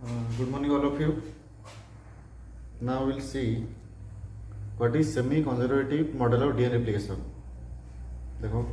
Good morning, all of you. Now we'll see what is semi-conservative model of DNA replication. देखो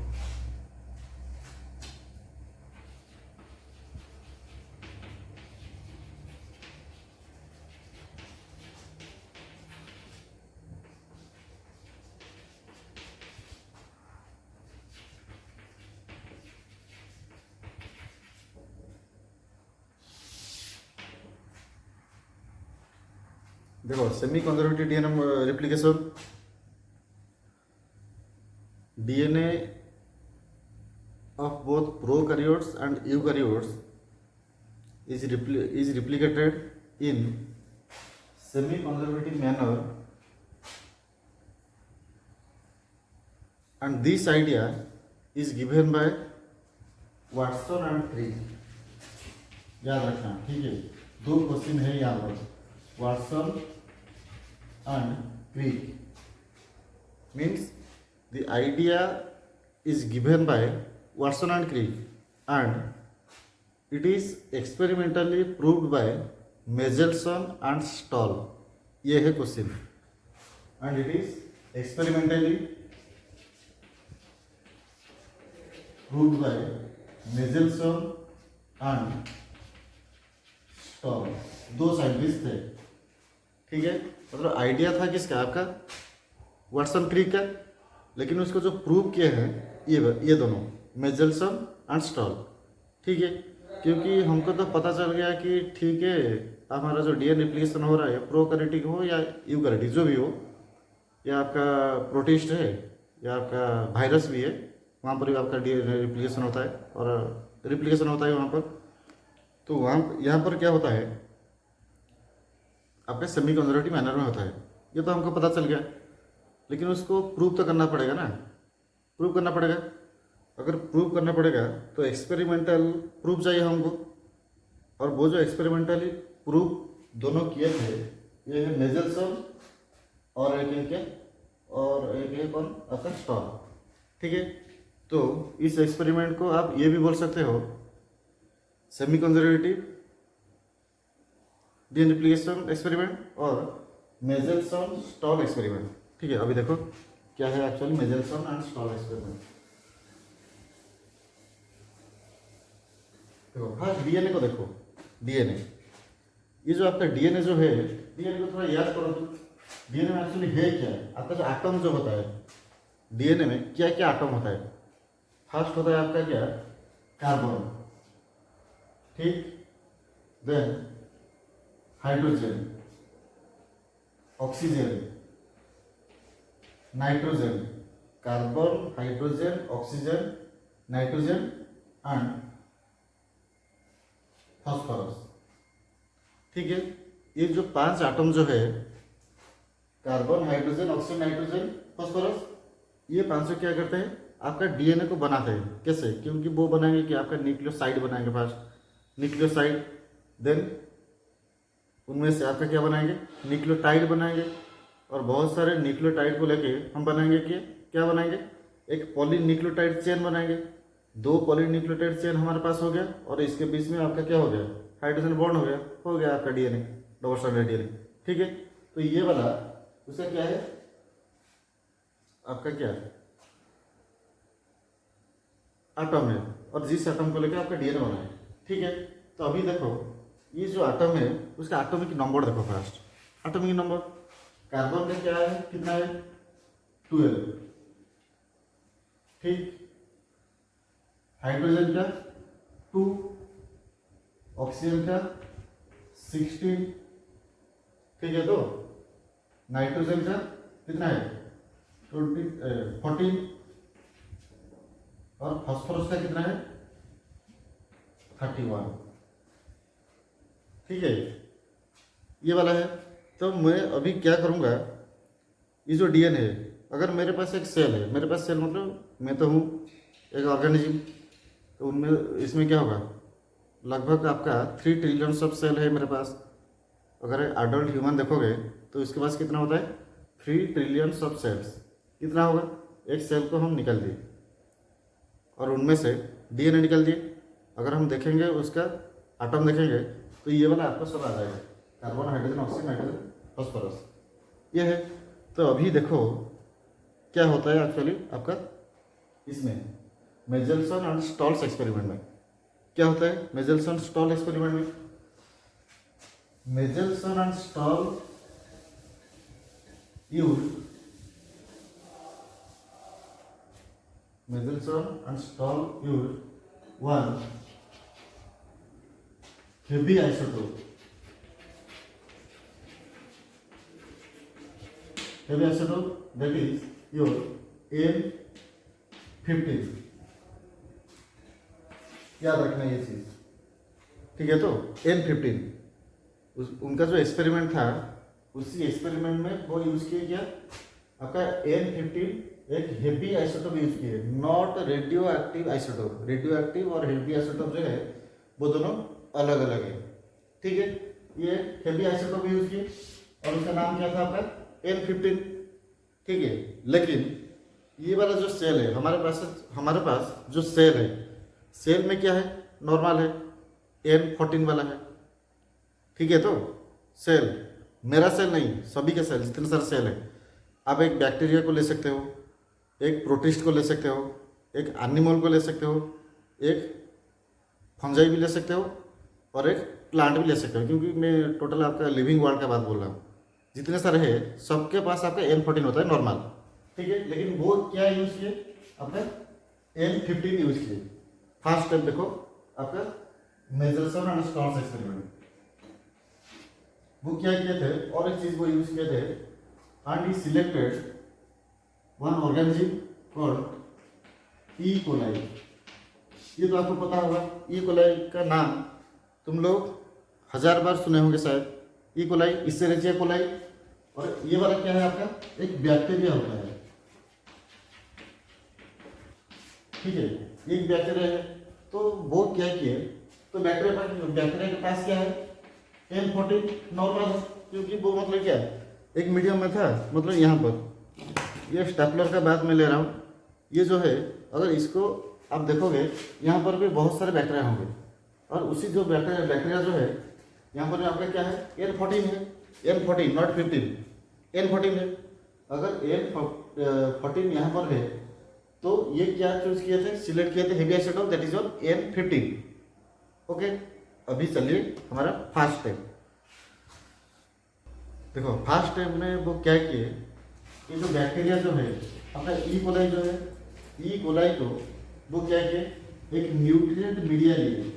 देखो semi conservative DNA replication DNA of both prokaryotes and eukaryotes is replicated in semi-conservative manner, and this idea is given by Watson and Crick. याद रखना, ठीक है। दो question है यहाँ पर, Watson and Crick means the idea is given by Watson and Crick and it is experimentally proved by Michelson and Stahl। ये है question, and it is experimentally proved by Michelson and Stahl। दो scientist थे, ठीक है। मतलब idea था किसका, आपका वाटसन क्रिक का, लेकिन उसको जो प्रूव किए हैं ये दोनों मेजल्सन एंड स्टॉल, ठीक है। क्योंकि हमको तो पता चल गया कि ठीक है हमारा जो डीएनए रिप्लिकेशन हो रहा है प्रोकैरियोटिक हो या यूकैरियोटिक जो भी हो, या आपका प्रोटिस्ट है या आपका वायरस भी है, वहाँ पर भी आपका डीएनए रिप्लिकेशन होता है और रिप्लिकेशन होता है वहाँ पर। तो वहाँ यहाँ पर क्या होता है, आपके सेमी कंजर्वेटिव मैनर में होता है। ये तो हमको पता चल गया, लेकिन उसको प्रूव तो करना पड़ेगा ना, प्रूव करना पड़ेगा। अगर प्रूव करना पड़ेगा तो एक्सपेरिमेंटल प्रूफ चाहिए हमको, और वो जो एक्सपेरिमेंटली प्रूफ दोनों किए थे ये है मेजल्सन और एक है कौन, आपका स्टॉल, ठीक है। तो इस एक्सपेरिमेंट को आप ये भी बोल सकते हो semi conservative DNA replication experiment और मेजल्सन स्टॉल एक्सपेरिमेंट, ठीक है। अभी देखो क्या है एक्चुअली मेजल्सन एंड स्टॉल एक्सपेरिमेंट। देखो फर्स्ट डीएनए को देखो, डीएनए ये जो आपका डीएनए जो है, डीएनए को थोड़ा याद करो तो डीएनए में एक्चुअली है क्या है। आपका जो एटम जो होता है डीएनए में क्या क्या एटम होता है, फर्स्ट होता है आपका क्या, कार्बन, ठीक, then hydrogen, oxygen, nitrogen, carbon, hydrogen, oxygen, nitrogen and phosphorus, ठीक है। ये जो 5 एटम जो है carbon, hydrogen, oxygen, nitrogen, phosphorus, ये 500 क्या करते हैं, आपका डीएनए को बनाते हैं। कैसे, क्योंकि वो बनाएंगे कि आपका न्यूक्लियोसाइड बनाएंगे, फर्स्ट न्यूक्लियोसाइड, देन उनमें से आपका क्या बनाएंगे, न्यूक्लियोटाइड बनाएंगे, और बहुत सारे न्यूक्लियोटाइड को लेके हम बनाएंगे कि क्या बनाएंगे, एक पॉलीन्यूक्लियोटाइड चेन बनाएंगे। 2 पॉलीन्यूक्लियोटाइड चेन हमारे पास हो गया, और इसके बीच में आपका क्या हो गया, हाइड्रोजन बॉन्ड हो गया आपका डीएनए, डबल स्ट्रैंडेड डीएनए, ठीक है। तो ये वाला उसका क्या है, आपका क्या एटम है, और जिस एटम को लेकर आपका डीएनए बना है, ठीक है। तो अभी देखो ये जो एटम है उसका एटॉमिक नंबर देखो, फर्स्ट एटॉमिक नंबर कार्बन का क्या है, कितना है, 12, ठीक, हाइड्रोजन का 2, ऑक्सीजन का 16, ठीक है। तो नाइट्रोजन का कितना है, 14, और फास्फोरस का कितना है, 31, ठीक है। ये वाला है। तो मैं अभी क्या करूँगा, ये जो डीएनए है, अगर मेरे पास एक सेल है, मेरे पास सेल मतलब मैं तो हूँ एक ऑर्गेनिज्म, तो उनमें इसमें क्या होगा, लगभग आपका 3 ट्रिलियन ऑफ सेल है मेरे पास। अगर एडल्ट ह्यूमन देखोगे तो इसके पास कितना होता है, 3 ट्रिलियन ऑफ सेल्स, कितना होगा, एक सेल को हम निकाल दिए और उनमें से डीएनए निकाल दिए। अगर हम देखेंगे उसका एटम देखेंगे तो ये वाला आपका सब आ जाएगा, carbon, hydrogen, oxygen, nitrogen, phosphorus, ये है। तो अभी देखो क्या होता है एक्चुअली आपका इसमें मेजल्सन एंड स्टॉल्स एक्सपेरिमेंट में क्या होता है। मेजल्सन स्टॉल एक्सपेरिमेंट में Meselson and Stahl use one heavy isotope that is your N15, याद रखना ये चीज, ठीक है। तो N15 उनका जो एक्सपेरिमेंट था, उसी एक्सपेरिमेंट में वो यूज किया गया आपका N15, एक हेवी आइसोटोप यूज किए, not radio active isotope. Radio active और हेवी आइसोटोप जो है वो दोनों अलग अलग है, ठीक है। ये हेवी आइसोटोप यूज किए और उसका नाम क्या था आपका N15, ठीक है। लेकिन ये वाला जो सेल है हमारे पास जो सेल है, सेल में क्या है, नॉर्मल है, N14 वाला है, ठीक है। तो सेल, मेरा सेल नहीं, सभी के सेल, जितने सारे सेल है, आप एक बैक्टीरिया को ले सकते हो, एक प्रोटिस्ट को ले सकते हो, एक एनिमल को ले सकते हो, एक फंजाई भी ले सकते हो और एक प्लांट भी ले सकते हो, क्योंकि मैं टोटल आपका लिविंग वर्ल्ड का बात बोल रहा हूँ। जितने सारे हैं सबके पास आपका N14 होता है नॉर्मल, ठीक है। लेकिन वो क्या यूज किए, आपका N15 यूज किए। फर्स्ट स्टेप देखो आपका मेजल्सन एंड स्टॉल्स एक्सपेरिमेंट, वो क्या किए थे, और एक चीज वो यूज किए थे, and he selected one organism called E coli. ये तो आपको पता होगा, ई कोलाई का नाम तुम लोग 1000 बार सुने होंगे शायद। ई कोलाई, इसेरिचिया कोलाई, और ये वाला क्या है आपका, एक बैक्टीरिया होता है, ठीक है, एक बैक्टीरिया है। तो वो क्या किए, तो बैक्टीरिया के पास क्या है, N14 नॉर्मल है, क्योंकि वो मतलब क्या है, एक मीडियम में था, मतलब यहाँ पर ये स्टेपलर का बात मैं ले रहा हूँ। ये जो है, अगर इसको आप देखोगे, यहाँ पर भी बहुत सारे बैक्टीरिया होंगे, और उसी जो बैक्टीरिया जो है, यहाँ पर आपका क्या है, N14 है, N14 नॉट 15, N14 है। अगर N14 यहाँ पर है, तो ये क्या चूज किए थे, सिलेक्ट किए थे heavy isotope, that is your N15, okay. अभी चलिए हमारा फर्स्ट स्टेप देखो। फर्स्ट स्टेप में वो क्या किए, ये जो बैक्टीरिया जो है अपना ई कोलाई जो है, ई कोलाई को वो क्या किए, एक न्यूट्रिएंट मीडिया लिए,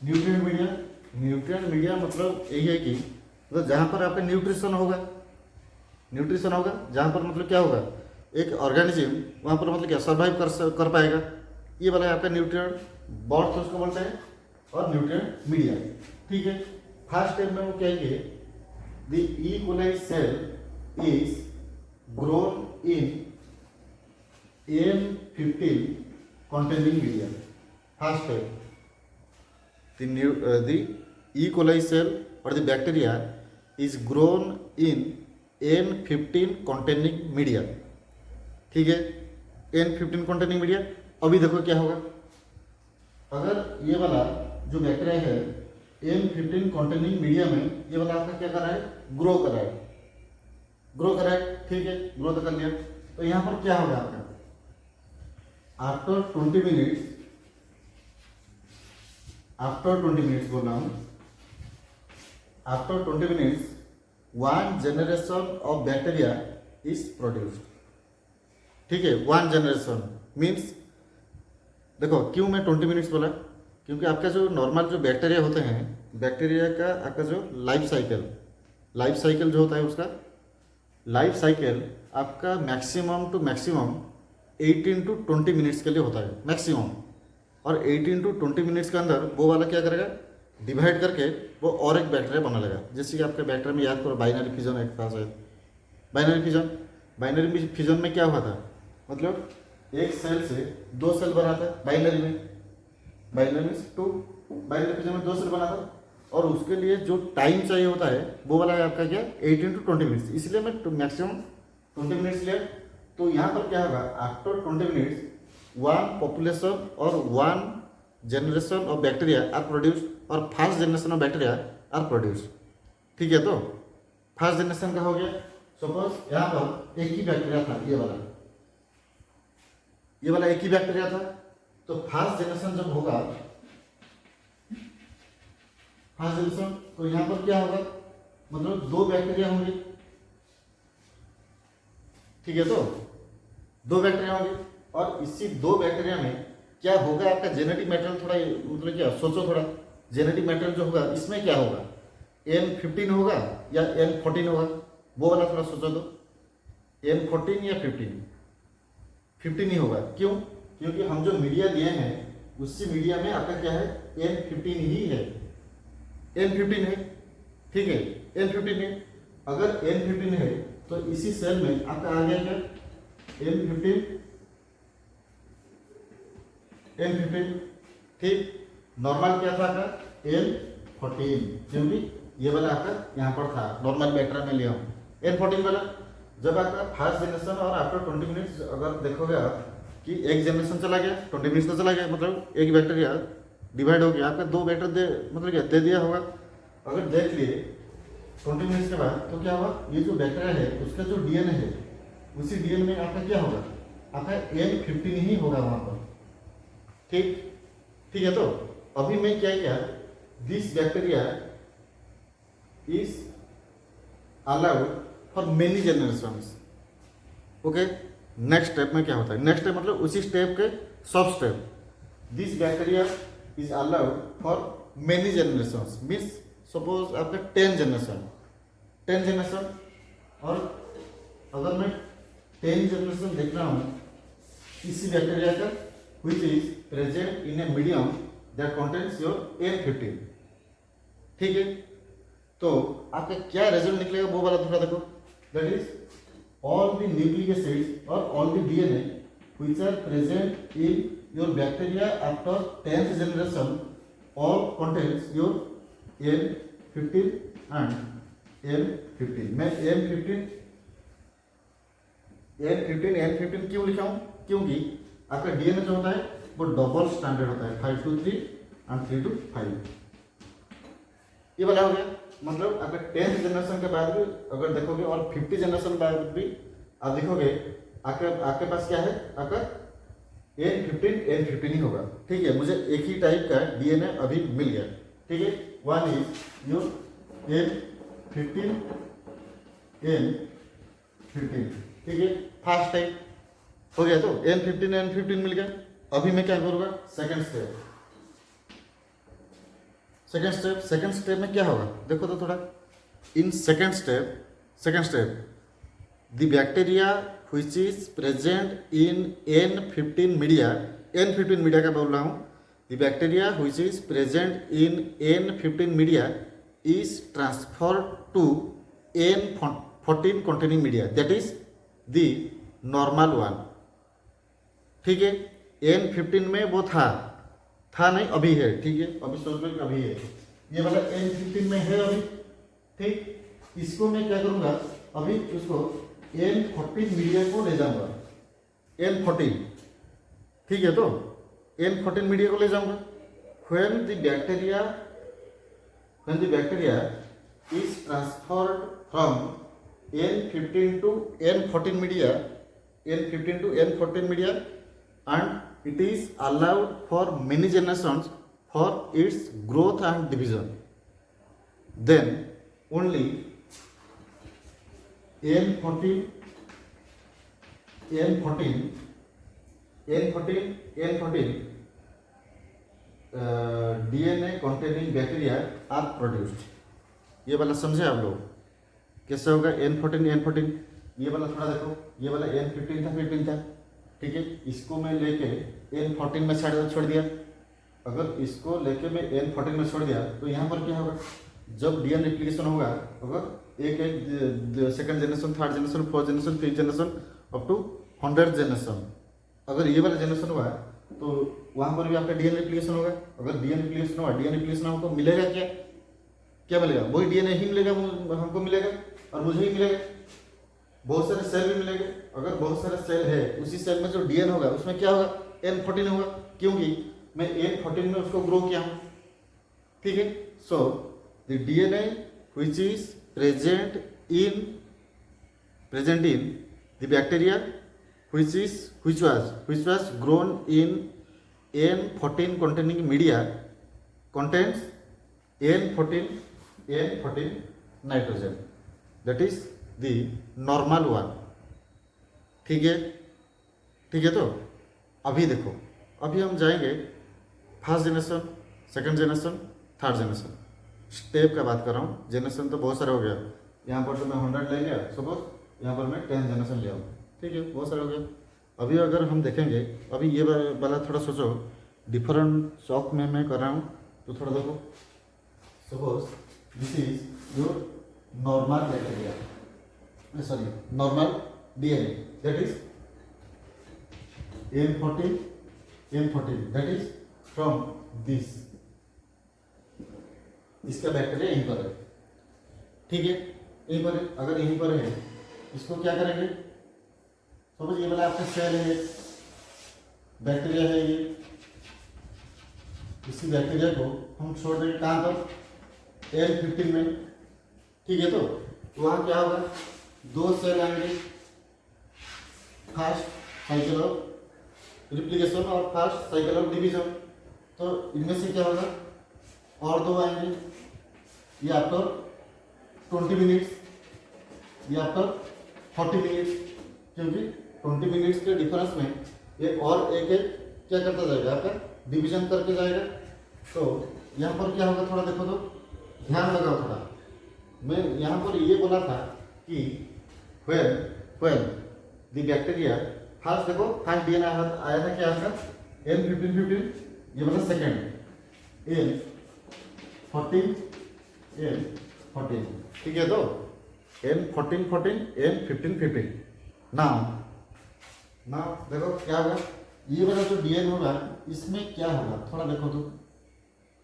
न्यूट्रिएंट मीडिया मतलब यही है कि मतलब जहाँ पर आपका न्यूट्रिशन होगा, जहाँ पर मतलब क्या होगा, एक ऑर्गेनिज्म वहाँ पर मतलब क्या सर्वाइव कर पाएगा। ये वाला आपका न्यूट्रिएंट बॉर्ड उसको बोलते हैं, और न्यूट्रिएंट मीडिया, ठीक है। फर्स्ट स्टेप में वो क्या किए, the E coli cell is grown in N15 containing media. First step, the E. coli cell or the bacteria is grown in N15 containing media, ठीक है। N15 containing media, अभी देखो क्या होगा, अगर ये वाला जो बैक्टीरिया है N15 containing मीडिया में, ये वाला आपका क्या कर रहा है, ग्रो कर रहा है, ठीक है, ग्रो तो कर लिया। तो यहाँ पर क्या होगा आपका, आफ्टर 20 मिनट्स बोल रहा हूँ, after 20 minutes 1 generation of bacteria is produced, ठीक है। 1 जनरेशन मीन्स, देखो क्यों मैं 20 मिनट्स बोला, क्योंकि आपका जो नॉर्मल जो बैक्टीरिया होते हैं, बैक्टीरिया का आपका जो लाइफ साइकिल जो होता है, उसका लाइफ साइकिल आपका maximum to maximum 18 to 20 minutes के लिए होता है मैक्सिमम। और 18 to 20 मिनट्स के अंदर वो वाला क्या करेगा, डिवाइड करके वो और एक बैक्टीरिया बना लेगा। जैसे कि आपके बैक्टीरिया में याद करो, बाइनरी फिजन एक था शायद, बाइनरी फिजन में क्या हुआ था, मतलब एक सेल से 2 सेल बना था, बाइनरी में 2, बाइनरी फिजन में 2 सेल बना था, और उसके लिए जो टाइम चाहिए होता है वो वाला है आपका क्या, 18 to 20 मिनट्स, इसलिए मैं मैक्सिमम 20 मिनट्स लिया। तो यहाँ पर क्या होगा, आफ्टर 20 मिनट्स वन पॉपुलेशन और one generation of bacteria are produce और first generation of bacteria are produce. ठीक है, तो फर्स्ट जनरेशन का हो गया। सपोज यहाँ पर एक ही बैक्टीरिया था, ये वाला एक ही बैक्टीरिया था। तो फर्स्ट जनरेशन जब होगा, फर्स्ट जनरेशन, तो यहाँ पर क्या होगा, मतलब दो बैक्टीरिया होंगे। ठीक है, तो दो बैक्टीरिया होंगे और इसी दो बैक्टीरिया में क्या होगा, आपका जेनेटिक मैटेरियल थोड़ा, मतलब क्या सोचो थोड़ा, जेनेटिक मैटेरियल जो होगा इसमें क्या होगा, N15 होगा या N14 होगा, वो वाला थोड़ा सोचो तो। N14 या 15 ही होगा। क्यों? क्योंकि हम जो मीडिया लिए हैं उसी मीडिया में आपका क्या है, N15 ही है, N15 है। ठीक है, N15 है। अगर N15 है तो इसी सेल में आपका आ गया क्या, N15। ठीक, नॉर्मल क्या था आपका, N14, क्योंकि ये वाला आपका यहाँ पर था, नॉर्मल बैक्टीरिया में लिया हूँ N14 वाला। जब आपका फर्स्ट जनरेशन और आफ्टर 20 मिनट्स अगर देखोगे आप कि एक जनरेशन चला गया, 20 मिनट्स तो चला गया, मतलब एक बैक्टीरिया डिवाइड हो गया, आपका दो बैक्टीरिया मतलब क्या दे दिया होगा। अगर देख लिए 20 मिनट्स के बाद तो क्या होगा, ये जो बैक्टीरिया है उसका जो डीएनए है उसी डीएनए में आपका क्या होगा, आपका N15 ही होगा वहां पर। ठीक है, तो अभी मैं क्या किया, this bacteria is allowed for many generations. Okay, next step में क्या होता है, नेक्स्ट स्टेप मतलब उसी स्टेप के सब step, this bacteria is allowed for many generations, means suppose आपका 10 जनरेशन। और अगर मैं 10 जनरेशन देख रहा हूँ इसी बैक्टीरिया का, which is present in a medium that contains your N15। ठीक है, तो आपका क्या रिजल्ट निकलेगा वो वाला थोड़ा देखो, that is all the nucleic acids or all the DNA which are present in your bacteria after 10th generation all contains your N15 and N15। मैं N15 क्यों लिखा हूँ, क्योंकि आपका डीएनए जो होता है वो डबल स्टैंडर्ड होता है, 5 to 3 and 3 to 5। ये वाला हो गया, मतलब आपका 10th जनरेशन के बाद भी अगर देखोगे और 50 जनरेशन के बाद भी आप देखोगे आपके पास क्या है, आपका N15 ही होगा। ठीक है, मुझे एक ही टाइप का डीएनए अभी मिल गया। ठीक है, वन इज योर N15। ठीक है, फर्स्ट टाइप हो गया, तो N15 मिल गया। अभी मैं क्या करूँगा, सेकंड स्टेप में क्या होगा देखो तो थोड़ा। In second step the bacteria which is present in N15 media का बोल रहा हूँ, the bacteria which is present in N15 media is transferred to N14 containing media, that is the normal one. ठीक है, N15 में वो था नहीं, अभी है। ठीक है, अभी सोच लो अभी है, ये वाला N15 में है अभी। ठीक, इसको मैं क्या करूंगा, अभी उसको N14 मीडिया को ले जाऊंगा, N14। ठीक है, तो N14 मीडिया को ले जाऊंगा। when the bacteria is transferred from N15 to N14 media and it is allowed for many generations for its growth and division, then only N14 DNA containing bacteria are produced। ये वाला समझे आप लोग कैसे होगा, N14 ये वाला थोड़ा देखो, ये वाला N15 था। ठीक है, इसको मैं लेके N14 में छोड़ दिया। अगर इसको लेके मैं N14 में छोड़ दिया तो यहाँ पर क्या होगा, जब डीएनए रेप्लिकेशन होगा, अगर एक second generation, third generation, fourth generation, fifth generation up to 100th generation, अगर ये वाला जनरेशन हुआ तो वहाँ पर भी आपका डीएनए रेप्लिकेशन होगा। अगर डीएनए रेप्लिकेशन हो तो मिलेगा क्या मिलेगा, वही डीएनए ही मिलेगा, हमको मिलेगा और मुझे ही मिलेगा। बहुत सारे सेल भी मिलेंगे। अगर बहुत सारे सेल है, उसी सेल में जो डीएनए होगा उसमें क्या होगा, N14 होगा, क्योंकि मैं N14 में उसको ग्रो किया हूँ। ठीक है, so the DNA which is present in the bacteria which was grown in N14 containing media contains N14 nitrogen, that is the normal one। ठीक है, ठीक है। तो अभी देखो, अभी हम जाएंगे first generation, second generation, third generation, step का बात कर रहा हूँ। जनरेशन तो बहुत सारे हो गया, यहाँ पर तो मैं 100 ले लिया सपोज, यहाँ पर मैं 10 जनरेशन ले आऊँ। ठीक है, बहुत सारे हो गया। अभी अगर हम देखेंगे, अभी ये वाला थोड़ा सोचो, डिफरेंट चौक में मैं कर रहा हूँ, तो थोड़ा देखो। Suppose this is your normal bacteria, sorry normal DNA, that is N14 that is from this, इसका बैक्टीरिया यहीं पर है। ठीक है, यहीं पर है। अगर यहीं पर है, इसको क्या करेंगे, समझ, ये वाला आपका सेल है, बैक्टीरिया है ये, इसी बैक्टीरिया को हम छोड़ देंगे कहाँ पर, N15 में। ठीक है, तो वहाँ क्या होगा, 2 सेल आएंगे, फर्स्ट साइकिल ऑफ रिप्लिकेशन और फर्स्ट साइकिल ऑफ डिवीजन। तो इनमें से क्या होगा, और 2 आएंगे, ये आफ्टर 20 मिनट्स, ये आफ्टर 40 मिनट्स, क्योंकि 20 मिनट्स के डिफरेंस में ये और एक क्या करता जाएगा, आपका डिवीजन करके जाएगा। तो यहाँ पर क्या होगा, थोड़ा देखो तो ध्यान लगाओ थोड़ा। मैं यहाँ पर ये बोला था कि when the bacteria फर्स्ट, देखो फर्स्ट DNA आया था क्या आपका, N15, ये वाला सेकेंड N14। ठीक है, तो N14, N15। नाउ देखो क्या होगा, ये वाला जो DNA होगा, इसमें क्या होगा, थोड़ा देखो तो,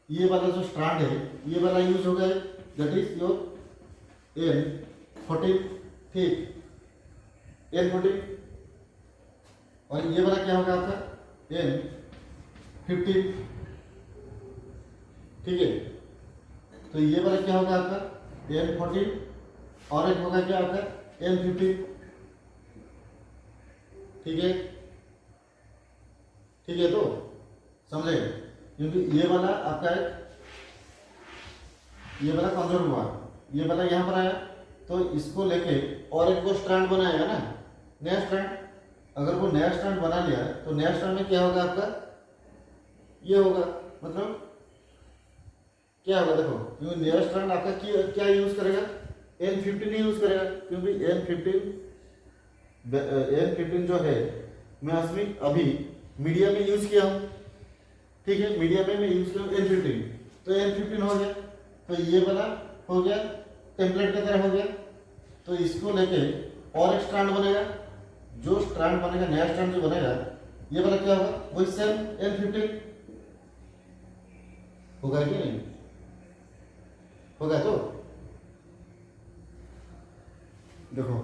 ये वाला जो स्ट्रैंड है, ये वाला यूज होगा, दैट इज योर N14, ठीक, N14। और ये वाला क्या होगा आपका, N15। ठीक है, तो ये वाला क्या होगा आपका N14, और एक होगा क्या आपका N15। ठीक है, ठीक है, तो समझे, क्योंकि ये वाला आपका ये वाला कमजोर हुआ, ये वाला यहाँ पर आया, तो इसको लेके और एक को स्ट्रैंड बनाएगा ना, नया स्ट्रैंड। अगर वो नया स्ट्रैंड बना लिया, तो नया स्ट्रैंड में क्या होगा आपका, ये होगा, मतलब क्या होगा, देखो, क्योंकि नया स्ट्रैंड आपका क्या यूज करेगा, N15 यूज करेगा, क्योंकि N15 जो है, मैं इसमें अभी मीडिया में यूज किया हूँ। ठीक है, मीडिया में मैं यूज किया हूँ N15, तो N15 हो गया, तो ये वाला हो गया, टेम्पलेट की तरह हो गया। तो इसको लेके और एक स्ट्रैंड बनेगा, जो स्ट्रैंड बनेगा, नया स्ट्रैंड जो बनेगा, ये वाला क्या होगा, वही सेम N15 होगा कि नहीं होगा। तो देखो,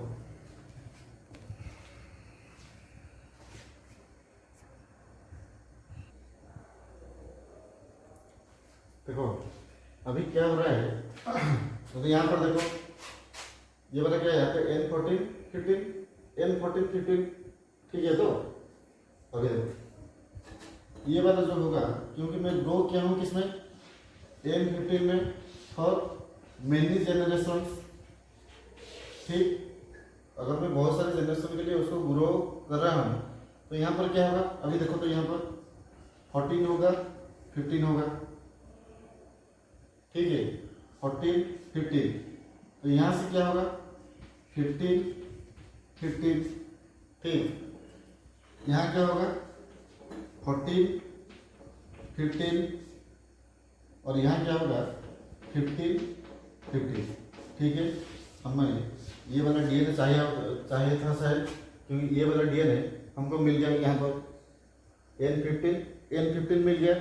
देखो अभी क्या हो रहा है, तो यहाँ पर देखो, ये वाला क्या है, यहाँ पे N14, 15। ठीक है, तो अभी देखो, ये वाला जो होगा, क्योंकि मैं ग्रो किया हूँ किसमें, N15 में, फॉर मेनी जनरेशन। ठीक, अगर मैं बहुत सारे जनरेशन के लिए उसको ग्रो कर रहा हूँ, तो यहाँ पर क्या होगा, अभी देखो, तो यहाँ पर 14 होगा, 15 होगा। ठीक है, 14, 15, तो यहाँ से क्या होगा, 15। ठीक, यहाँ क्या होगा, 14, 15, और यहाँ क्या होगा, 15। ठीक है, हमें ये वाला DNA चाहिए था शायद, क्योंकि ये वाला DNA हमको मिल गया यहाँ पर N15 मिल गया।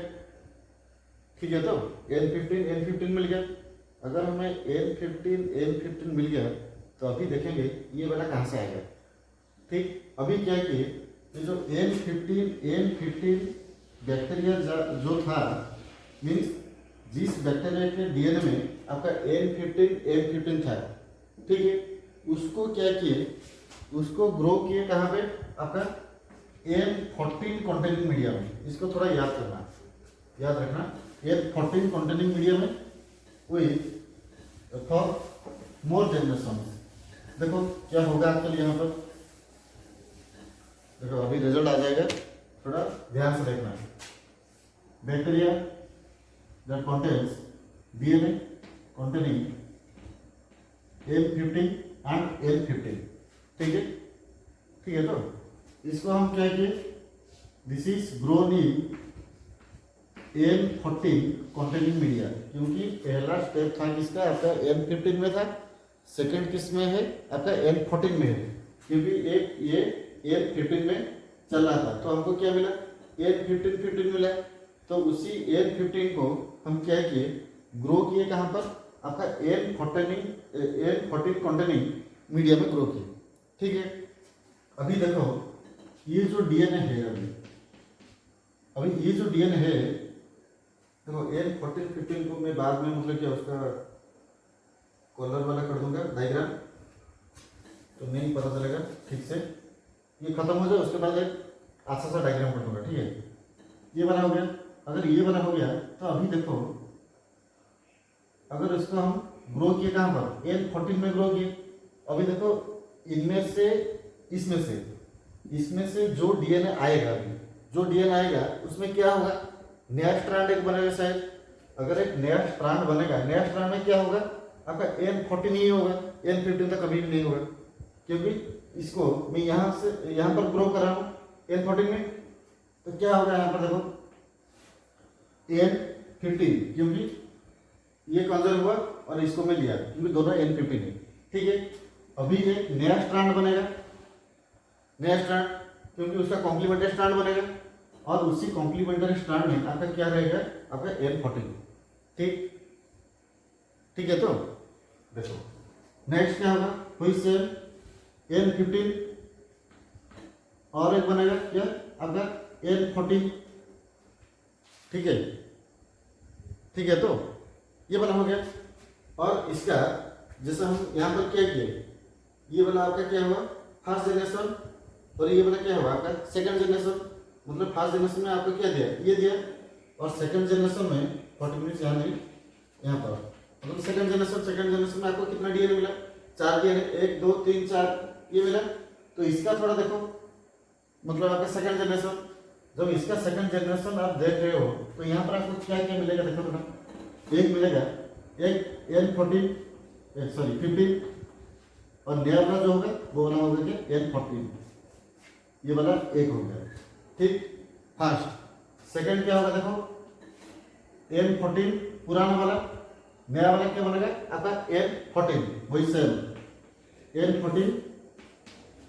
ठीक है, तो N15 मिल गया। अगर हमें N15 मिल गया, तो अभी देखेंगे ये वाला कहाँ से आएगा। ठीक, अभी क्या किए, ये जो N15 बैक्टीरिया जो था, मीन्स जिस बैक्टीरिया के डीएनए में आपका N15 था, ठीक है, उसको क्या किए, उसको ग्रो किए कहाँ पे, आपका N14 कंटेनिंग मीडिया में। इसको थोड़ा याद रखना, N14 कंटेनिंग मीडिया में विथ फॉर मोर जनरेशन। देखो क्या होगा आजकल यहाँ पर, देखो अभी रिजल्ट आ जाएगा, थोड़ा ध्यान से देखना। Bacteria that contains DNA containing N15 and N15, ठीक है। तो इसको हम क्या किए, this is grown in N14 containing media, क्योंकि पहला स्टेप था किसका, आपका N15 में था, सेकंड किस में है, आपका N14 में है, क्योंकि एक ये N15 में चल रहा था। तो हमको क्या मिला, N15 मिला। तो उसी N15 को हम क्या किए, ग्रो किए कहाँ पर, आपका N14 कंटेनिंग मीडिया में ग्रो किए, ठीक है। अभी देखो ये जो डीएनए है, अभी ये जो डीएनए है, देखो N14-15 को मैं बाद में मतलब क्या उसका कलर वाला कर दूंगा डायग्राम, तो नहीं पता चलेगा ठीक से। ये खत्म हो जाए उसके बाद एक अच्छा सा डायग्राम कर दूंगा, ठीक है। ये बना हो गया। अगर ये बना हो गया तो अभी देखो, अगर इसको हम ग्रो किए कहाँ पर, N14 में ग्रो किए। अभी देखो इनमें से इसमें से जो डीएनए आएगा, जो डीएनए आएगा उसमें क्या होगा, नया स्ट्रैंड एक बनेगा शायद। अगर एक नया स्ट्रैंड बनेगा, नया स्ट्रैंड में क्या होगा, आपका N14 ही होगा, N15 तक कभी भी नहीं होगा, क्योंकि इसको मैं यहाँ पर ग्रो कर रहा हूँ N14 में। तो क्या होगा यहाँ पर देखो N15, क्योंकि ये कंजर्व हुआ और इसको मैं लिया, क्योंकि दोनों N15 है, ठीक है। अभी एक नया स्ट्रैंड बनेगा, नया स्ट्रैंड, क्योंकि उसका कॉम्प्लीमेंट्री स्ट्रैंड बनेगा, और उसी कॉम्प्लीमेंट्री स्ट्रैंड में आपका क्या रहेगा, आपका N14, ठीक है। तो देखो नेक्स्ट क्या होगा, वही सेम N15 और एक बनेगा क्या, आपका N14, ठीक है। तो ये वाला हो गया। और इसका जैसे हम यहाँ पर क्या किए, ये वाला आपका क्या हुआ, फर्स्ट जनरेशन, और ये वाला क्या हुआ आपका सेकंड जनरेशन। मतलब फर्स्ट जनरेशन में आपको क्या दिया, ये दिया, और सेकंड जनरेशन में 40 मिनट यहाँ नहीं, यहाँ पर मतलब सेकंड जनरेशन में आपको कितना डीएनए मिला, 4 डीएनए, 1 2 3 4 ये मिला। तो इसका थोड़ा देखो, मतलब आपका सेकंड जनरेशन, जब इसका सेकंड जनरेशन आप देख रहे हो तो यहाँ पर आपको क्या क्या मिलेगा, देखो थोड़ा, एक मिलेगा एक N14 15, और नया वाला जो होगा वो वाला होगा क्या N14, ये वाला एक हो गया, ठीक। फर्स्ट सेकंड क्या होगा, देखो N14 पुराना वाला, नया वाला क्या बनेगा आपका N14, वही सेम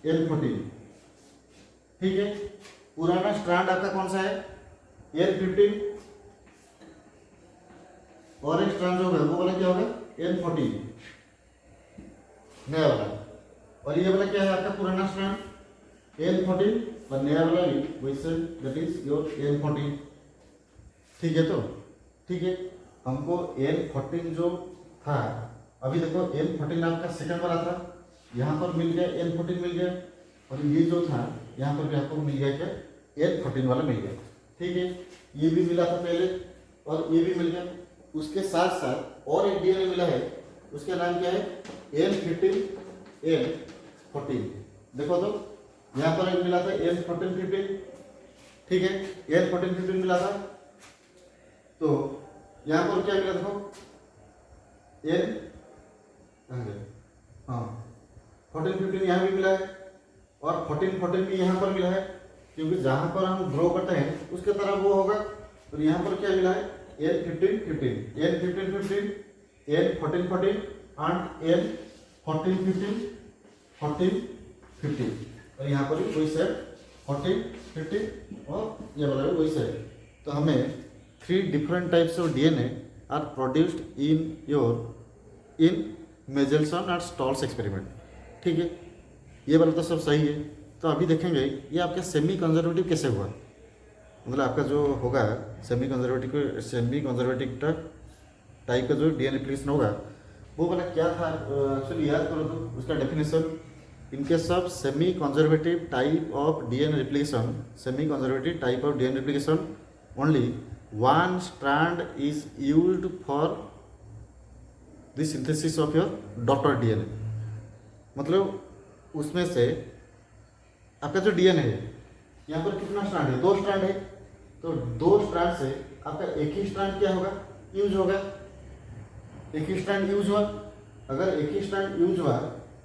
N14, ठीक है। पुराना स्ट्रैंड आपका कौन सा है, N15, और एक स्ट्रैंड जो होगा वो वाला क्या होगा N14, नया वाला। और ये वाला क्या है आपका पुराना स्ट्रैंड N14, और नया वाला भी वैसे दैट इज योर N14, ठीक है। तो ठीक है, हमको N14 जो था, अभी देखो N14 आपका सेकंड वाला था, यहाँ पर मिल गया N14 मिल गया, और ये जो था यहाँ पर भी आपको मिल गया क्या N14 वाला मिल गया, ठीक है। ये भी मिला था पहले और ये भी मिल गया। उसके साथ साथ और एक डीएनए मिला है, उसका नाम क्या है N15 N14। देखो तो यहाँ पर एक मिला था N14 15, ठीक है, N14 15 मिला था। तो यहाँ पर क्या मिला, देखो हाँ 14 15 यहाँ भी मिला है, और 14 भी यहाँ पर मिला है, क्योंकि जहाँ पर हम ग्रो करते हैं उसके तरफ वो होगा। तो यहाँ पर क्या मिला है N15 15 N14 14 एंड N14 15 14 15, और यहाँ पर भी वही सेट 14 15 और ये वाला भी वही सेट। तो हमें 3 different types of DNA are produced in Mendelssohn and Stolz experiment, ठीक है। ये वाला तो सब सही है, तो अभी देखेंगे ये आपका सेमी कंजर्वेटिव कैसे हुआ, मतलब आपका जो होगा सेमी कंजर्वेटिव टाइप का जो डीएनए रेप्लिकेशन होगा वो वाला क्या था एक्चुअली याद करो तो उसका definition. In case of semi conservative type of DNA replication, semi conservative type of DNA replication only one strand is used for the synthesis of your daughter DNA. मतलब उसमें से आपका जो डीएनए है यहाँ पर कितना स्ट्रैंड है, 2 स्ट्रैंड है, तो 2 स्ट्रैंड से आपका एक ही स्ट्रैंड क्या होगा, यूज होगा, एक ही स्ट्रैंड यूज हुआ। अगर एक ही स्ट्रैंड यूज हुआ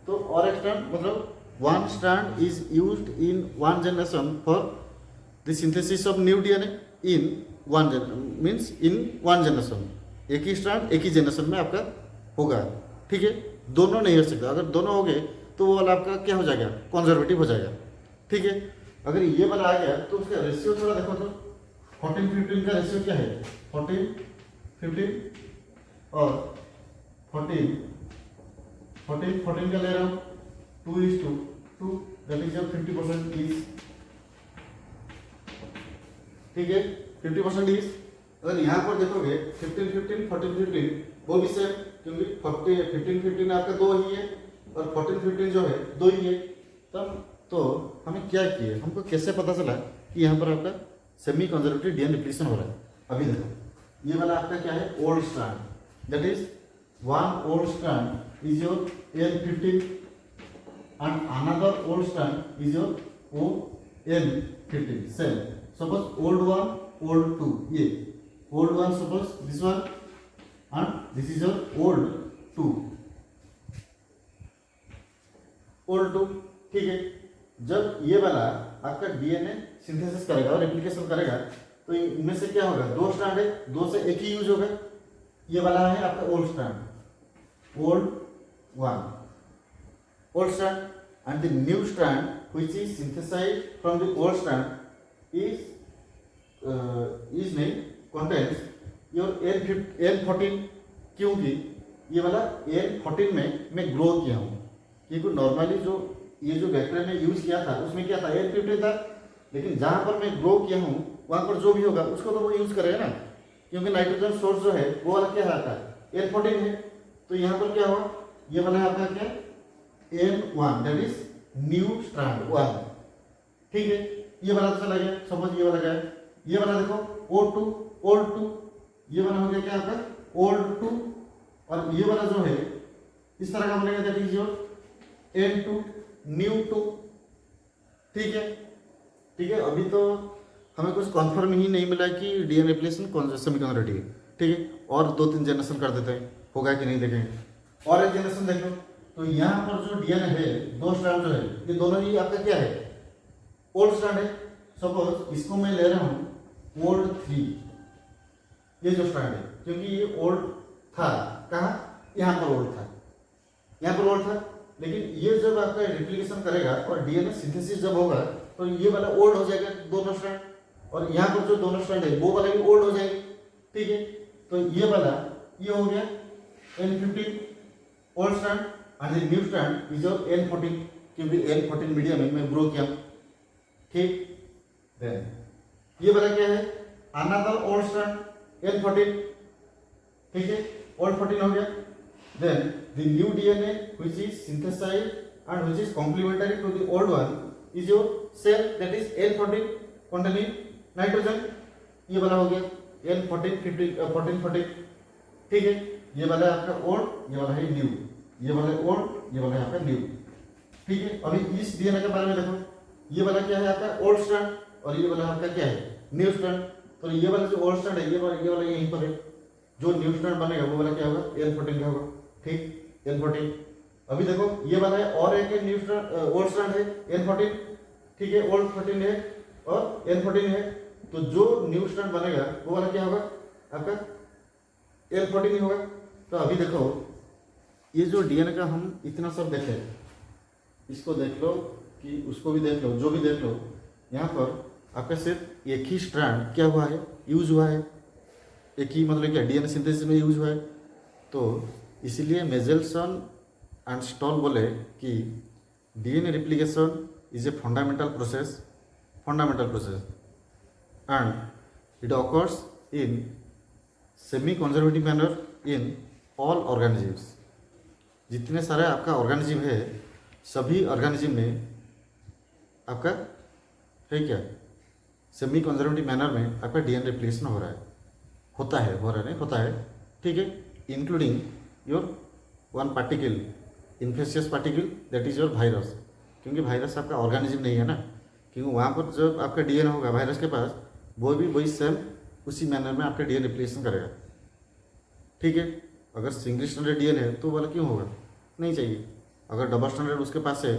तो और एक स्ट्रैंड मतलब one strand is used in one generation for the synthesis of new DNA in one means in one generation. एक ही स्ट्रैंड एक ही जनरेशन में आपका होगा, ठीक है। दोनों नहीं हो सकता, अगर दोनों हो गए तो वो वाला आपका क्या हो जाएगा, कंजर्वेटिव हो जाएगा, ठीक है। अगर ये वाला आ गया तो उसका रेशियो थोड़ा देखो तो 14-15 का रेशियो क्या है, 14-15 और 14 का ले रहा हूँ 2:2, दैट इज 50% इज, ठीक है, 50% इज। अगर यहाँ पर देखोगे 15-15 14-15 वो भी सेम, क्योंकि 15-15 आपका 2 ही है और 14-15 जो है 2 ही है। तब तो हमें क्या किए, हमको कैसे पता चला कि यहाँ पर आपका सेमी कंजर्वेटिव डीएनए रेप्लिकेशन हो रहा है। अभी देखो ये वाला आपका क्या है, old strand, that is one old strand is your N15 and another old strand is your ON15. Same. Suppose old one, old two. ये old one suppose this one and this is your old two. Old two, ठीक है। जब ये वाला आपका DNA synthesis करेगा और replication करेगा तो इनमें से क्या होगा, 2 स्ट्रैंड है, 2 से एक ही यूज होगा। ये वाला है आपका old strand, old one, old strand, and the new strand which is synthesized from the old strand is name contains your N14, क्योंकि ये वाला N14 में मैं ग्रो किया हूँ, क्योंकि नॉर्मली जो ये जो बैक्टीरिया में यूज किया था उसमें क्या था, N15 था, लेकिन जहाँ पर मैं ग्रो किया हूँ वहाँ पर जो भी होगा उसको तो वो यूज करेगा ना, क्योंकि नाइट्रोजन सोर्स जो है वो वाला क्या आता है, N14 है। तो यहाँ पर क्या हुआ, ये वाला है आपका क्या, N1, that is new strand 1, ठीक है। ये वाला तो चला गया, सपोज ये वाला गया, ये वाला देखो O2, ओल्ड 2, ये वाला हो गया क्या आपका ओल्ड 2, और ये वाला जो है इस तरह का बनेगा, that is your N2, new 2, ठीक है, ठीक है। अभी तो हमें कुछ कन्फर्म ही नहीं मिला कि डीएनए रेप्लिकेशन सेमी कंजर्वेटिव है, ठीक है। और 2-3 जनरेशन कर देते हैं, होगा कि नहीं देखेंगे। और एक जनरेशन देख लो, तो यहाँ पर जो डीएनए है 2 स्ट्रैंड जो है ये दोनों ही आपका क्या है, ओल्ड स्ट्रैंड है। सपोज इसको मैं ले रहा हूँ ओल्ड 3, ये जो स्ट्रैंड है, क्योंकि ये ओल्ड था, कहाँ, यहाँ पर ओल्ड था, यहाँ पर ओल्ड था, लेकिन ये जब आपका रेप्लिकेशन करेगा और डीएनए सिंथेसिस जब होगा तो ये वाला ओल्ड हो जाएगा दोनों स्ट्रैंड, और यहाँ पर जो दोनों स्ट्रैंड है वो वाला भी ओल्ड हो जाएगी, ठीक है। तो ये वाला ये हो गया N15 old strand and the new strand is your N14, क्योंकि N14 मीडियम में मैं ग्रो किया, ठीक। देन ये वाला क्या है, another old strand N14, ठीक है, old 14 हो गया। Then the new DNA which is synthesized and which is complementary to the old one is your cell, that is N14 containing nitrogen, ये वाला हो गया N14 14, ठीक है। ये वाला आपका ओल्ड, ये वाला है न्यू, ये वाला ओल्ड, ये वाला है आपका न्यू, ठीक है। अभी इस डीएनए के बारे में देखो, ये वाला क्या है आपका ओल्ड स्ट्रैंड और ये वाला आपका क्या है, न्यू स्ट्रैंड। तो ये वाला जो ओल्ड स्ट्रैंड है ये वाला यहीं पर है, जो न्यू स्ट्रैंड बनेगा वो वाला क्या होगा, N14 का होगा, ठीक, N14। अभी देखो ये वाला है और एक न्यू स्ट्रैंड ओल्ड स्ट्रैंड है N14, ठीक है, ओल्ड 14 है और N14 है, तो जो न्यू स्ट्रैंड बनेगा वो वाला क्या होगा आपका N14 ही होगा। तो अभी देखो ये जो डीएनए का हम इतना सब देखे, इसको देख लो कि उसको भी देख लो, जो भी देख लो, यहाँ पर आपका सिर्फ एक ही स्ट्रैंड क्या हुआ है, यूज हुआ है, एक ही मतलब क्या डीएनए सिंथेसिस में यूज हुआ है। तो इसीलिए मेजेल्सन एंड स्टॉल बोले कि DNA replication is a fundamental process and it occurs in semi conservative manner in all organisms. जितने सारे आपका ऑर्गेनिज्म है सभी ऑर्गेनिज्म में आपका है क्या सेमी कंजर्वेटिव मैनर में आपका डीएनए रिप्लेशन हो रहा है होता है ठीक है, including your one particle infectious particle that is your virus, क्योंकि वायरस आपका ऑर्गेनिज्म नहीं है ना, क्योंकि वहाँ पर जब आपका डीएनए होगा वायरस के पास वो भी वही सेम उसी मैनर में आपका डीएनए रिप्लेशन करेगा, ठीक है। अगर सिंगल स्टैंडर्ड डीएनए है तो वाला क्यों होगा, नहीं चाहिए। अगर डबल स्टैंडर्ड उसके पास है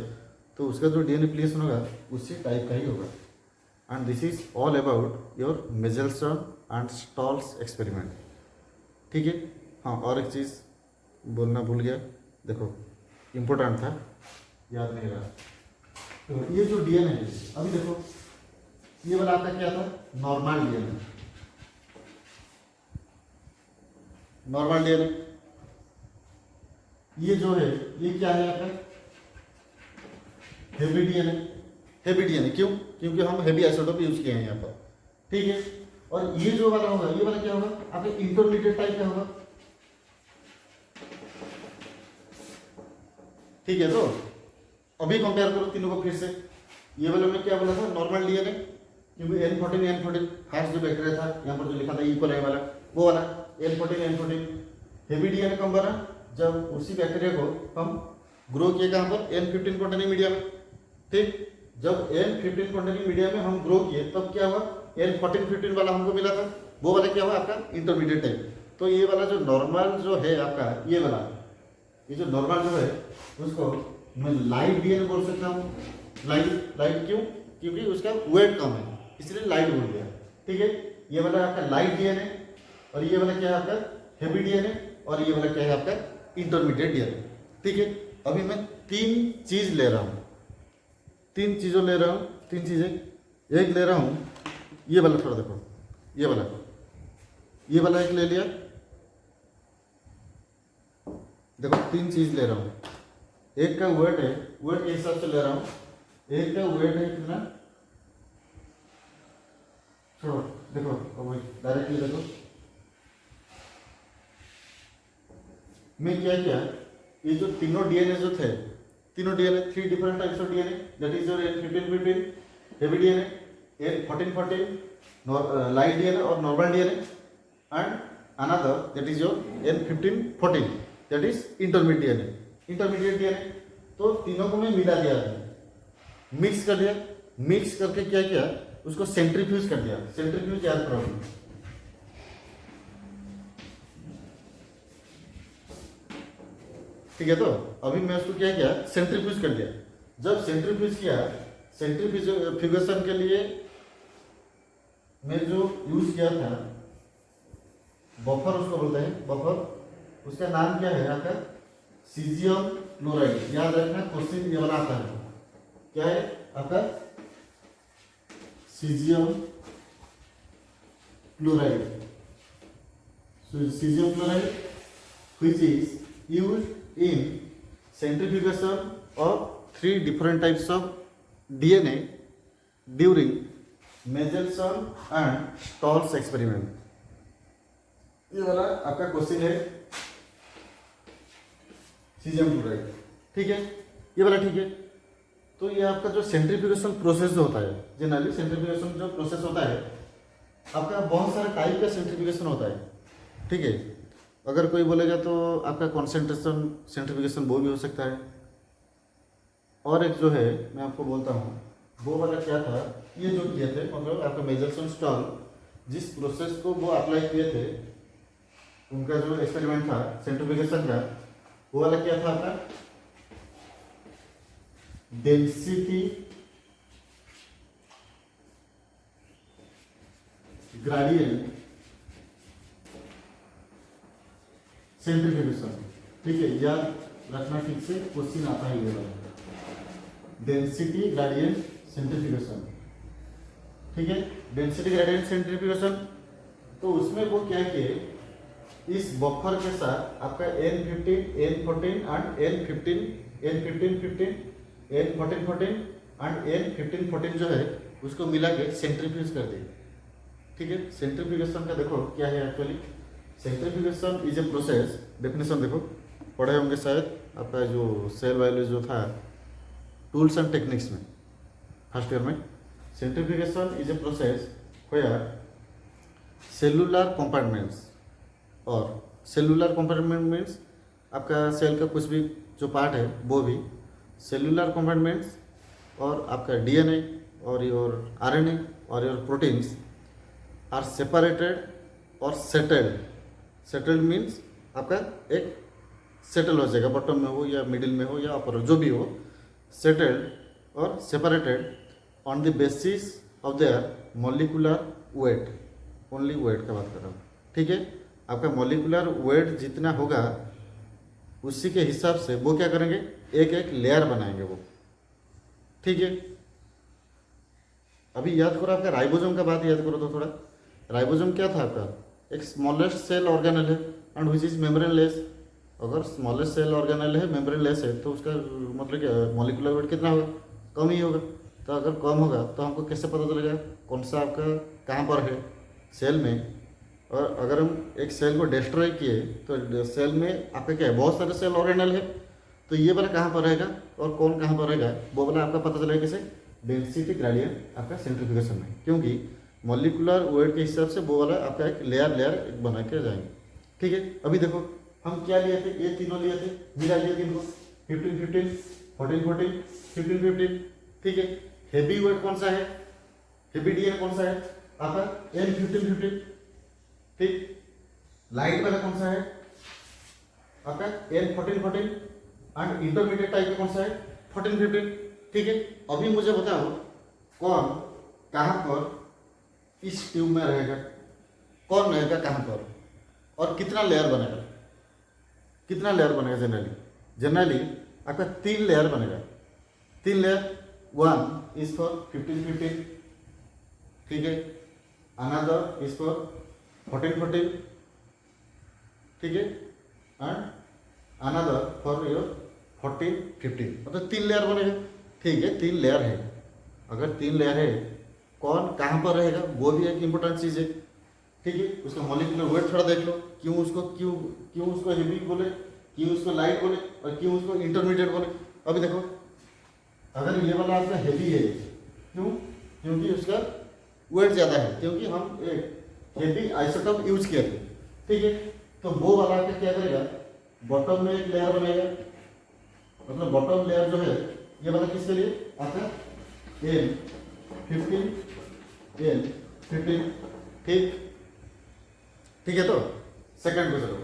तो उसका जो डीएनए रिप्लेशन होगा उसी टाइप का ही होगा। And this is all about your Meselson and Stahl's experiment, ठीक है। हाँ, और एक चीज़ बोलना भूल गया, देखो इम्पोर्टेंट था, याद नहीं रहा। तो ये जो डीएनए है अभी देखो, ये वाला आपका क्या था, नॉर्मल डीएनए। ये जो है ये क्या है आपका हेवी डीएनए। क्यों, क्योंकि हम हेवी आइसोटोप यूज किए हैं यहाँ पर, ठीक है। और ये जो वाला होगा ये वाला क्या होगा आपका इंटरमीडिएट टाइप का होगा, ठीक है। तो अभी कंपेयर करो तीनों को फिर से। ये वाले में क्या बोला था, नॉर्मल डीएनए, क्योंकि N14 फर्स्ट जो बैक्टीरिया था यहाँ पर जो लिखा था इक्वल वाला वो वाला N14। हेवी डीएनए कब बना, जब उसी बैक्टीरिया को हम ग्रो किए कहाँ पर, N15 कंटेनिंग मीडिया में, ठीक। जब N15 कंटेनिंग मीडिया में हम ग्रो किए तब क्या हुआ, N14-15 वाला हमको मिला था, वो वाला क्या हुआ आपका इंटरमीडिएट टाइप। तो ये वाला जो नॉर्मल जो है आपका ये वाला, ये जो नॉर्मल जो है उसको मैं लाइट डीएनए बोल सकता हूँ। लाइट क्यों, क्योंकि उसका वेट कम है इसलिए लाइट बोल दिया, ठीक है। ये वाला आपका लाइट डीएनए और ये वाला क्या है आपका हेवी डीएनए और ये वाला क्या है आपका इंटरमीडिएट डीएनए, ठीक है। अभी मैं तीन चीज़ ले रहा हूँ, तीन चीज़ें एक ले रहा हूँ। ये वाला थोड़ा देखो, ये वाला एक ले लिया, देखो तीन चीज़ ले रहा हूँ। एक का वेट है, वेट के हिसाब से ले रहा हूँ। एक का वेट है कितना, छोड़ो देखो अब डायरेक्टली देखो मैं क्या किया, ये जो तीनों डीएनए जो थे, तीनों DNA 3 different types of DNA, that is your N15-15 heavy DNA, N14 light DNA और normal DNA, and another that is your N15-14 that is intermediate DNA. तो तीनों को मैं मिला दिया, मिक्स कर दिया, मिक्स करके क्या किया उसको सेंट्रीफ्यूज कर दिया। सेंट्रीफ्यूज याद करो, ठीक है। तो अभी मैं उसको क्या किया, सेंट्रीफ्यूज कर दिया। जब सेंट्रीफ्यूज किया, सेंट्रीफ्यूगेशन के लिए मैं जो यूज किया था बफर, उसको बोलते हैं बफर। उसका नाम क्या है आपका, सीजियम क्लोराइड। याद रखना, क्वेश्चन ये वाला आता है, क्या है आपका caesium chloride. Caesium chloride which is used in centrifugation of 3 different types of DNA during Mendelssohn and Stolz experiment। ये वाला आपका क्वेश्चन है सीजियम क्लोराइड, ठीक है। ये वाला ठीक है। तो ये आपका जो सेंट्रीफ्यूगेशन प्रोसेस जो होता है, जनरली सेंट्रीफ्यूगेशन जो प्रोसेस होता है आपका बहुत सारे टाइप का सेंट्रीफ्यूगेशन होता है, ठीक है। अगर कोई बोलेगा तो आपका कॉन्सेंट्रेशन सेंट्रीफ्यूगेशन वो भी हो सकता है। और एक जो है मैं आपको बोलता हूँ वो वाला क्या था, ये जो किए थे मतलब आपका मेजरसन स्टॉल जिस प्रोसेस को वो अप्लाई किए थे उनका जो एक्सपेरिमेंट था सेंट्रीफ्यूगेशन का, वो वाला क्या था आपका डेंसिटी ग्रेडियंट सेंट्रीफ्यूगेशन, ठीक है। याद रखना ठीक से, क्वेश्चन आता है ये वाला डेंसिटी ग्रेडियंट सेंट्रीफ्यूगेशन, ठीक है। डेंसिटी ग्रेडियंट सेंट्रीफ्यूगेशन, तो उसमें वो क्या किए, इस बफर के साथ आपका N15, N14 and N15, N14 and N15-14 जो है उसको मिला के सेंट्रीफ्यूज कर दिए। ठीक है, सेंट्रीफ्यूगेशन का देखो क्या है actually. Centrifugation is a process, definition देखो पढ़े होंगे शायद, आपका जो सेल बायोलॉजी जो था टूल्स एंड टेक्निक्स में फर्स्ट ईयर में। Centrifugation is a process where cellular compartments, और सेलुलर कंपार्टमेंट मीन्स आपका सेल का कुछ भी जो पार्ट है वो भी, सेलुलर कंपार्टमेंट्स और आपका डीएनए और योर आरएनए और योर प्रोटीन्स आर सेपरेटेड और सेटल्ड। सेटल्ड मीन्स आपका एक सेटल हो जाएगा, बॉटम में हो या मिडिल में हो या अपर जो भी हो, सेटल्ड और separated on the basis of their molecular weight. Only weight का बात कर रहा हूँ। ठीक है, आपका मॉलिक्यूलर वेट जितना होगा उसी के हिसाब से वो क्या करेंगे, एक एक लेयर बनाएंगे वो। ठीक है, अभी याद करो आपका राइबोसोम का बात याद करो तो थोड़ा। राइबोसोम क्या था आपका, एक स्मॉलेस्ट सेल ऑर्गेनेल है एंड विच इज मेम्ब्रेनलेस। अगर स्मॉलेस्ट सेल ऑर्गेनेल है, मेम्ब्रेनलेस है, तो उसका मतलब क्या, मॉलिक्यूलर वेट कितना होगा, कम ही होगा। तो अगर कम होगा तो हमको कैसे पता चलेगा कौन सा आपका कहाँ पर है सेल में। और अगर हम एक सेल को डिस्ट्रॉय किए तो सेल में आपका क्या है, बहुत सारे सेल ऑर्गेनेल है, तो ये वाला कहाँ पर रहेगा और कौन कहाँ पर रहेगा वो वाला आपका पता चलेगा कैसे, डेंसिटी ग्रेडियंट आपका सेंट्रीफ्यूगेशन में। क्योंकि मॉलिक्यूलर वेट के हिसाब से वो वाला आपका एक लेयर एक बना के जाएंगे। ठीक है, अभी देखो हम क्या लिए थे, ये तीनों लिए थे, मिला लिए तीन को, 15-15, 14-14, 15-15। ठीक है, हेवी वेट कौन सा है, हेवी डीएनए कौन सा है आपका, N15-15। ठीक, लाइट वाला कौन सा है आपका N14-14 एंड इंटरमीडिएट टाइप का कौन सा है 14-15। ठीक है, अभी मुझे बताओ कौन कहाँ पर इस ट्यूब में रहेगा, कौन रहेगा कहाँ पर, और कितना लेयर बनेगा, कितना लेयर बनेगा। जनरली आपका 3 लेयर बनेगा। 3 लेयर, 1 इज फॉर 15-15, ठीक है, अनदर इज फॉर 14-14, ठीक है, एंड अनदर फॉर योर 14-15, मतलब 3 लेयर बनेगा। ठीक है, 3 लेयर है। अगर 3 लेयर है, कौन कहाँ पर रहेगा वो भी एक इम्पोर्टेंट चीज़ है। ठीक है, उसका मॉलिक्यूलर वेट थोड़ा देख लो, क्यों उसको हेवी बोले, क्यों उसको लाइट बोले और क्यों उसको इंटरमीडिएट बोले। अभी देखो अगर ये वाला आपका हेवी है, क्यों, क्योंकि उसका वेट ज़्यादा है, क्योंकि हम एक हेवी आइसोटोप यूज किए थे। ठीक है, तो वो वाला आपका क्या करेगा, बॉटम में एक लेयर बनेगा, मतलब बॉटम लेयर जो है ये वाला किसके लिए आपका N15, N15। ठीक, ठीक है, तो सेकंड को चलो,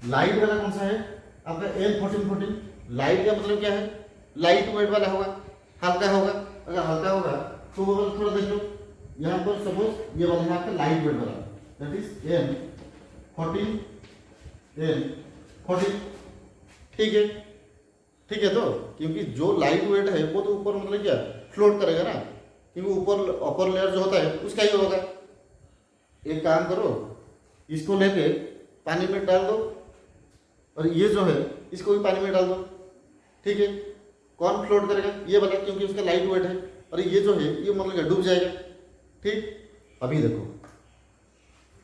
लाइट वाला कौन सा है आपका N14-14। लाइट का मतलब क्या है, लाइट वेट वाला होगा, हल्का होगा। अगर हल्का होगा तो वो वाला थोड़ा देख लो, यहाँ पर सपोज ये वाला है आपका लाइट वेट वाला, दैट इज N14, N14। ठीक है, ठीक है, तो क्योंकि जो लाइट वेट है वो तो ऊपर मतलब क्या फ्लोट करेगा ना, क्योंकि ऊपर अपर लेयर जो होता है उसका ही होगा। एक काम करो, इसको लेके पानी में डाल दो और ये जो है इसको भी पानी में डाल दो। ठीक है, कौन फ्लोट करेगा, ये वाला, क्योंकि उसका लाइट वेट है, और ये जो है ये मतलब डूब जाएगा। ठीक, अभी देखो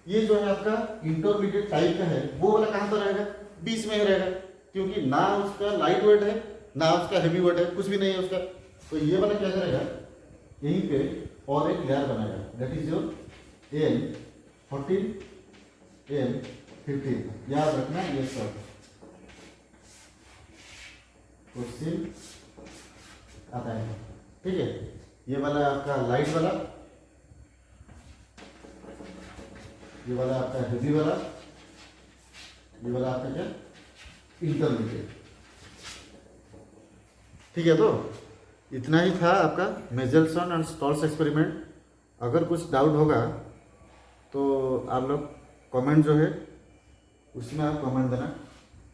ये जो है आपका इंटरमीडिएट टाइप का है, वो वाला कहाँ पर रहेगा, बीच में ही रहेगा, क्योंकि ना उसका लाइट वेट है ना उसका हेवी वेट है, कुछ भी नहीं है उसका। तो ये वाला क्या करेगा, यहीं पे और एक लेयर बनाएगा, that is your N14, N15। याद रखना ये सब क्वेश्चन आता है। ठीक है, ये वाला आपका लाइट वाला, ये वाला आपका हेवी वाला, ये वाला आपका क्या इंटरमीडिएट। ठीक है, तो इतना ही था आपका मेजेल्सन एंड स्टॉल्स एक्सपेरिमेंट। अगर कुछ डाउट होगा तो आप लोग कमेंट जो है उसमें आप कमेंट देना,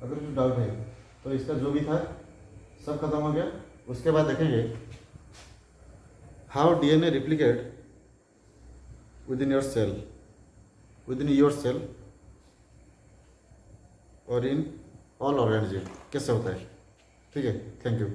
अगर कुछ डाउट है तो। इसका जो भी था सब खत्म हो गया। उसके बाद देखेंगे how DNA replicate within your cell और इन ऑल ऑर्गेनिज्म कैसे होता है। ठीक है, थैंक यू।